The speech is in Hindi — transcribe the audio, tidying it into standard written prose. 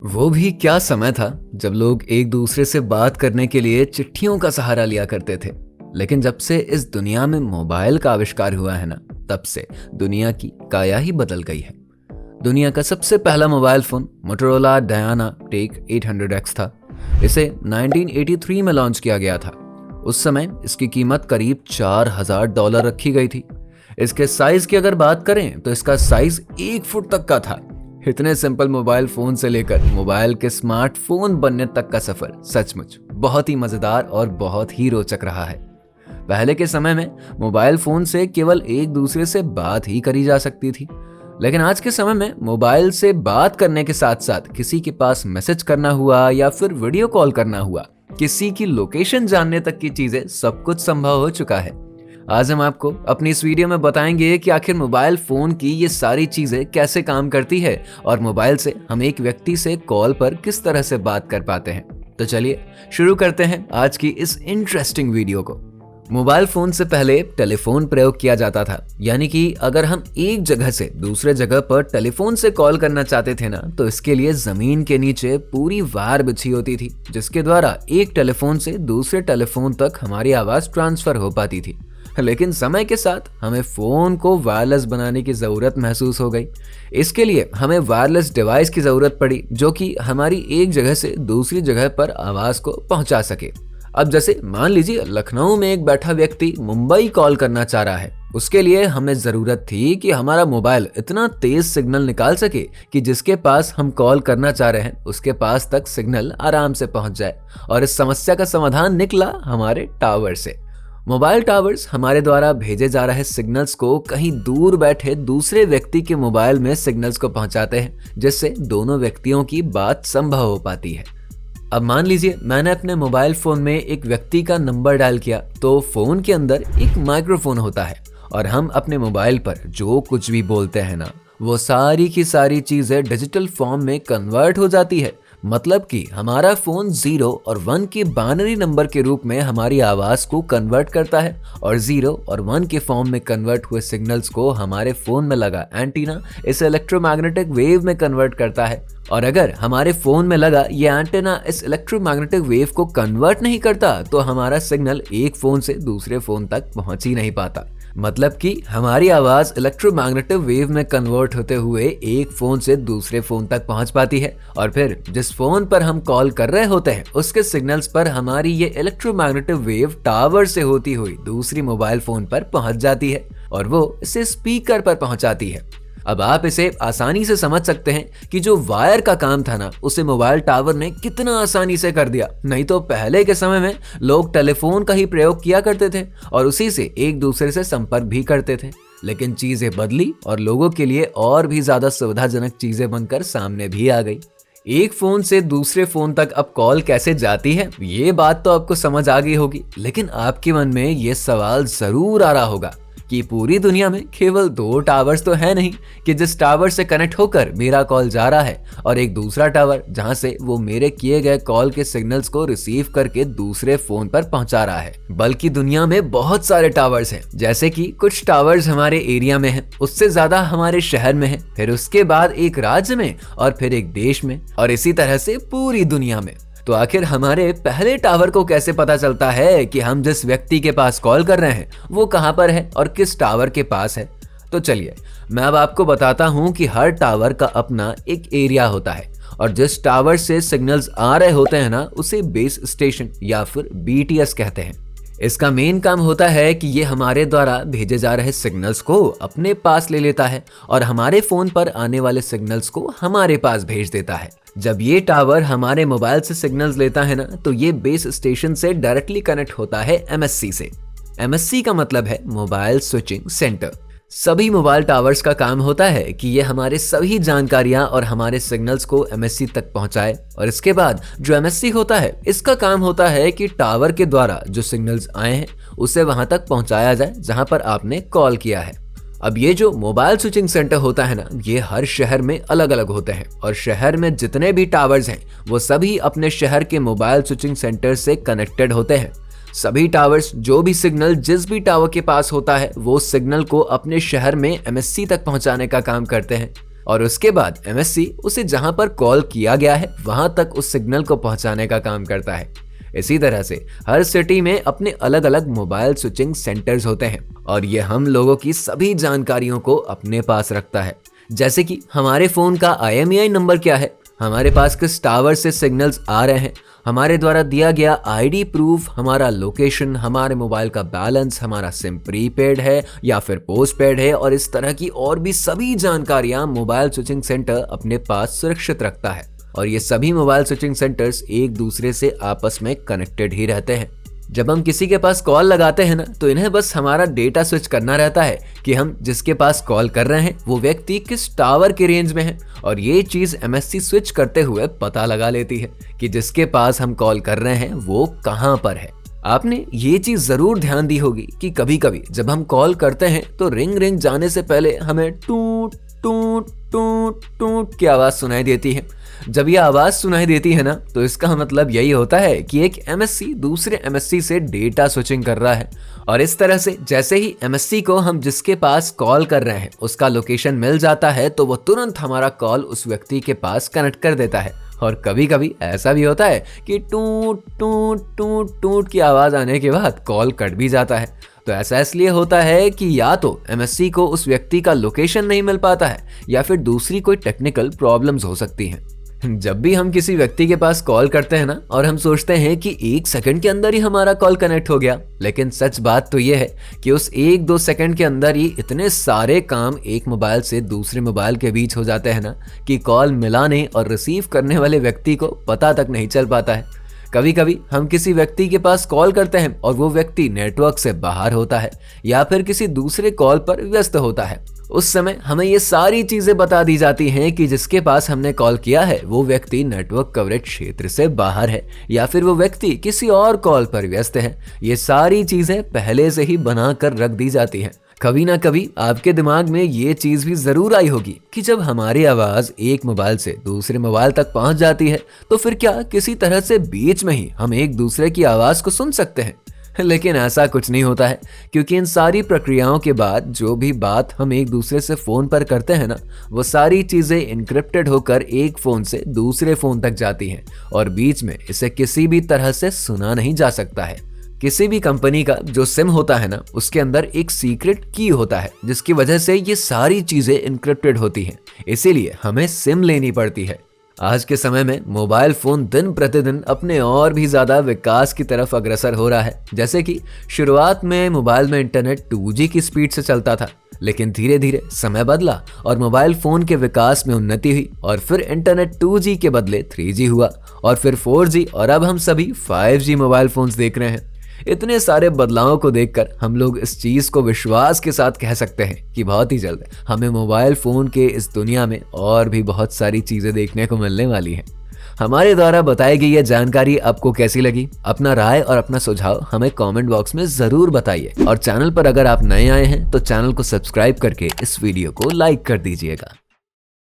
वो भी क्या समय था जब लोग एक दूसरे से बात करने के लिए चिट्ठियों का सहारा लिया करते थे। लेकिन जब से इस दुनिया में मोबाइल का आविष्कार हुआ है ना, तब से दुनिया की काया ही बदल गई है। दुनिया का सबसे पहला mobile phone Motorola DynaTAC 800X था। इसे 1983 में लॉन्च किया गया था। उस समय इसकी कीमत करीब $4000 रखी गई थी। इसके साइज की अगर बात करें तो इसका साइज 1 फुट तक का था। इतने सिंपल मोबाइल फोन से लेकर मोबाइल के स्मार्टफोन बनने तक का सफर सचमुच बहुत ही मजेदार और बहुत ही रोचक रहा है। पहले के समय में मोबाइल फोन से केवल एक दूसरे से बात ही करी जा सकती थी, लेकिन आज के समय में मोबाइल से बात करने के साथ साथ किसी के पास मैसेज करना हुआ या फिर वीडियो कॉल करना हुआ, किसी की लोकेशन जानने तक की चीजें सब कुछ संभव हो चुका है। आज हम आपको अपनी इस वीडियो में बताएंगे कि आखिर मोबाइल फोन की ये सारी चीजें कैसे काम करती है और मोबाइल से हम एक व्यक्ति से कॉल पर किस तरह से बात कर पाते हैं। तो चलिए शुरू करते हैं आज की इस इंटरेस्टिंग वीडियो को। मोबाइल फोन से पहले टेलीफोन प्रयोग किया जाता था, यानी कि अगर हम एक जगह से दूसरे जगह पर टेलीफोन से कॉल करना चाहते थे ना, तो इसके लिए जमीन के नीचे पूरी वायर बिछी होती थी, जिसके द्वारा एक टेलीफोन से दूसरे टेलीफोन तक हमारी आवाज ट्रांसफर हो पाती थी। लेकिन समय के साथ हमें फोन को वायरलेस बनाने की जरूरत महसूस हो गई। इसके लिए हमें वायरलेस डिवाइस की जरूरत पड़ी जो कि हमारी एक जगह से दूसरी जगह पर आवाज को पहुंचा सके। अब जैसे मान लीजिए लखनऊ में एक बैठा व्यक्ति मुंबई कॉल करना चाह रहा है। उसके लिए हमें जरूरत थी कि हमारा मोबाइल इतना तेज सिग्नल निकाल सके कि जिसके पास हम कॉल करना चाह रहे हैं उसके पास तक सिग्नल आराम से पहुंच जाए। और इस समस्या का समाधान निकला हमारे टावर से। मोबाइल टावर्स हमारे द्वारा भेजे जा रहे सिग्नल्स को कहीं दूर बैठे दूसरे व्यक्ति के मोबाइल में सिग्नल्स को पहुंचाते हैं, जिससे दोनों व्यक्तियों की बात संभव हो पाती है। अब मान लीजिए मैंने अपने मोबाइल फोन में एक व्यक्ति का नंबर डायल किया, तो फोन के अंदर एक माइक्रोफोन होता है और हम अपने मोबाइल पर जो कुछ भी बोलते हैं ना, वो सारी की सारी चीजें डिजिटल फॉर्म में कन्वर्ट हो जाती है। मतलब कि हमारा फोन 0 और 1 के बाइनरी नंबर के रूप में हमारी आवाज को कन्वर्ट करता है और 0 और 1 के फॉर्म में कन्वर्ट हुए सिग्नल्स को हमारे फोन में लगा एंटीना इस इलेक्ट्रोमैग्नेटिक वेव में कन्वर्ट करता है। और अगर हमारे फोन में लगा ये एंटीना इस इलेक्ट्रोमैग्नेटिक वेव को कन्वर्ट नहीं करता, तो हमारा सिग्नल एक फोन से दूसरे फोन तक पहुंच ही नहीं पाता। मतलब कि हमारी आवाज इलेक्ट्रोमैग्नेटिक वेव में कन्वर्ट होते हुए एक फोन से दूसरे फोन तक पहुंच पाती है और फिर जिस फोन पर हम कॉल कर रहे होते हैं उसके सिग्नल्स पर हमारी ये इलेक्ट्रोमैग्नेटिक वेव टावर से होती हुई दूसरी मोबाइल फोन पर पहुंच जाती है और वो इसे स्पीकर पर पहुंचाती है। अब आप इसे आसानी से समझ सकते हैं कि जो वायर का काम था ना, उसे मोबाइल टावर ने कितना आसानी से कर दिया। नहीं तो पहले के समय में लोग टेलीफोन का ही प्रयोग किया करते थे और उसी से एक दूसरे से संपर्क भी करते थे। लेकिन चीजें बदली और लोगों के लिए और भी ज्यादा सुविधाजनक चीजें बनकर सामने भी आ गई। एक फोन से दूसरे फोन तक अब कॉल कैसे जाती है, ये बात तो आपको समझ आ गई होगी। लेकिन आपके मन में ये सवाल जरूर आ रहा होगा कि पूरी दुनिया में केवल 2 टावर्स तो है नहीं कि जिस टावर से कनेक्ट होकर मेरा कॉल जा रहा है और एक दूसरा टावर जहां से वो मेरे किए गए कॉल के सिग्नल्स को रिसीव करके दूसरे फोन पर पहुंचा रहा है, बल्कि दुनिया में बहुत सारे टावर्स हैं। जैसे कि कुछ टावर्स हमारे एरिया में हैं, उससे ज्यादा हमारे शहर में है, फिर उसके बाद एक राज्य में और फिर एक देश में और इसी तरह से पूरी दुनिया में। तो आखिर हमारे पहले टावर को कैसे पता चलता है कि हम जिस व्यक्ति के पास कॉल कर रहे हैं वो कहां पर है और किस टावर के पास है? तो चलिए मैं अब आपको बताता हूं कि हर टावर का अपना एक एरिया होता है और जिस टावर से सिग्नल्स आ रहे होते हैं ना, उसे बेस स्टेशन या फिर BTS कहते हैं। इसका मेन काम होता है कि ये हमारे द्वारा भेजे जा रहे सिग्नल्स को अपने पास ले लेता है और हमारे फोन पर आने वाले सिग्नल्स को हमारे पास भेज देता है। जब ये टावर हमारे मोबाइल से सिग्नल्स लेता है ना, तो ये बेस स्टेशन से डायरेक्टली कनेक्ट होता है MSC से। MSC का मतलब है मोबाइल स्विचिंग सेंटर। सभी मोबाइल टावर्स का काम होता है कि ये हमारे सभी जानकारियां और हमारे सिग्नल्स को MSC तक पहुंचाए और इसके बाद जो MSC होता है, इसका काम होता है कि टावर के द्वारा जो सिग्नल्स आए हैं उसे वहां तक पहुंचाया जाए जहां पर आपने कॉल किया है। अब ये जो मोबाइल स्विचिंग सेंटर होता है ना, ये हर शहर में अलग अलग होते हैं और शहर में जितने भी टावर्स हैं वो सभी अपने शहर के मोबाइल स्विचिंग सेंटर से कनेक्टेड होते हैं। सभी टावर्स जो भी सिग्नल जिस भी टावर के पास होता है वो सिग्नल को अपने शहर में MSC तक पहुंचाने का काम करते हैं और उसके बाद MSC उसे जहां पर कॉल किया गया है वहां तक उस सिग्नल को पहुंचाने का काम करता है। इसी तरह से हर सिटी में अपने अलग अलग मोबाइल स्विचिंग सेंटर्स होते हैं और ये हम लोगों की सभी जानकारियों को अपने पास रखता है, जैसे कि हमारे फोन का IMEI नंबर क्या है, हमारे पास किस टावर से सिग्नल्स आ रहे हैं, हमारे द्वारा दिया गया ID प्रूफ, हमारा लोकेशन, हमारे मोबाइल का बैलेंस, हमारा सिम प्रीपेड है या फिर पोस्टपेड है और इस तरह की और भी सभी जानकारियां मोबाइल स्विचिंग सेंटर अपने पास सुरक्षित रखता है। और ये सभी मोबाइल स्विचिंग सेंटर्स एक दूसरे से आपस में कनेक्टेड ही रहते हैं। जब हम किसी के पास कॉल लगाते हैं ना, तो इन्हें बस हमारा डेटा स्विच करना रहता है कि हम जिसके पास कॉल कर रहे हैं वो व्यक्ति किस टावर के रेंज में है, और ये चीज MSC स्विच करते हुए पता लगा लेती है कि जिसके पास हम कॉल कर रहे हैं वो कहाँ पर है। आपने ये चीज जरूर ध्यान दी होगी कि कभी कभी जब हम कॉल करते हैं तो रिंग जाने से पहले हमें टूट टूट टूट टूट की आवाज सुनाई देती है। जब यह आवाज सुनाई देती है ना, तो इसका मतलब यही होता है कि एक MSC दूसरे MSC से डेटा स्विचिंग कर रहा है। और इस तरह से जैसे ही MSC को हम जिसके पास कॉल कर रहे हैं उसका लोकेशन मिल जाता है, तो वो तुरंत हमारा कॉल उस व्यक्ति के पास कनेक्ट कर देता है। और कभी कभी ऐसा भी होता है कि टूट टूट टूट टूट की आवाज आने के बाद कॉल कट भी जाता है। तो ऐसा इसलिए होता है कि या तो MSC को उस व्यक्ति का लोकेशन नहीं मिल पाता है या फिर दूसरी कोई टेक्निकल प्रॉब्लम्स हो सकती हैं। जब भी हम किसी व्यक्ति के पास कॉल करते हैं ना, और हम सोचते हैं कि 1 सेकंड के अंदर ही हमारा कॉल कनेक्ट हो गया, लेकिन सच बात तो यह है कि उस 1-2 सेकंड के अंदर ही इतने सारे काम एक मोबाइल से दूसरे मोबाइल के बीच हो जाते हैं ना, कि कॉल मिलाने और रिसीव करने वाले व्यक्ति को पता तक नहीं चल पाता है। कभी कभी हम किसी व्यक्ति के पास कॉल करते हैं और वो व्यक्ति नेटवर्क से बाहर होता है या फिर किसी दूसरे कॉल पर व्यस्त होता है। उस समय हमें ये सारी चीजें बता दी जाती हैं कि जिसके पास हमने कॉल किया है वो व्यक्ति नेटवर्क कवरेज क्षेत्र से बाहर है या फिर वो व्यक्ति किसी और कॉल पर व्यस्त है। ये सारी चीजें पहले से ही बना कर रख दी जाती हैं। कभी ना कभी आपके दिमाग में ये चीज भी जरूर आई होगी कि जब हमारी आवाज एक मोबाइल से दूसरे मोबाइल तक पहुंच जाती है तो फिर क्या किसी तरह से बीच में ही हम एक दूसरे की आवाज को सुन सकते हैं। लेकिन ऐसा कुछ नहीं होता है, क्योंकि इन सारी प्रक्रियाओं के बाद जो भी बात हम एक दूसरे से फोन पर करते हैं ना, वो सारी चीजें इनक्रिप्टेड होकर एक फोन से दूसरे फोन तक जाती हैं और बीच में इसे किसी भी तरह से सुना नहीं जा सकता है। किसी भी कंपनी का जो सिम होता है ना, उसके अंदर एक सीक्रेट की होता है जिसकी वजह से ये सारी चीजें इनक्रिप्टेड होती हैं, इसीलिए हमें सिम लेनी पड़ती है। आज के समय में मोबाइल फोन दिन प्रतिदिन अपने और भी ज्यादा विकास की तरफ अग्रसर हो रहा है। जैसे कि शुरुआत में मोबाइल में इंटरनेट 2G की स्पीड से चलता था, लेकिन धीरे धीरे समय बदला और मोबाइल फोन के विकास में उन्नति हुई और फिर इंटरनेट 2G के बदले 3G हुआ और फिर 4G और अब हम सभी 5G मोबाइल फोन्स देख रहे हैं। इतने सारे बदलावों को देखकर हम लोग इस चीज को विश्वास के साथ कह सकते हैं कि बहुत ही जल्द हमें मोबाइल फोन के इस दुनिया में और भी बहुत सारी चीजें देखने को मिलने वाली हैं। हमारे द्वारा बताई गई यह जानकारी आपको कैसी लगी? अपना राय और अपना सुझाव हमें कमेंट बॉक्स में जरूर बताइए और चैनल पर अगर आप नए आए हैं तो चैनल को सब्सक्राइब करके इस वीडियो को लाइक कर दीजिएगा।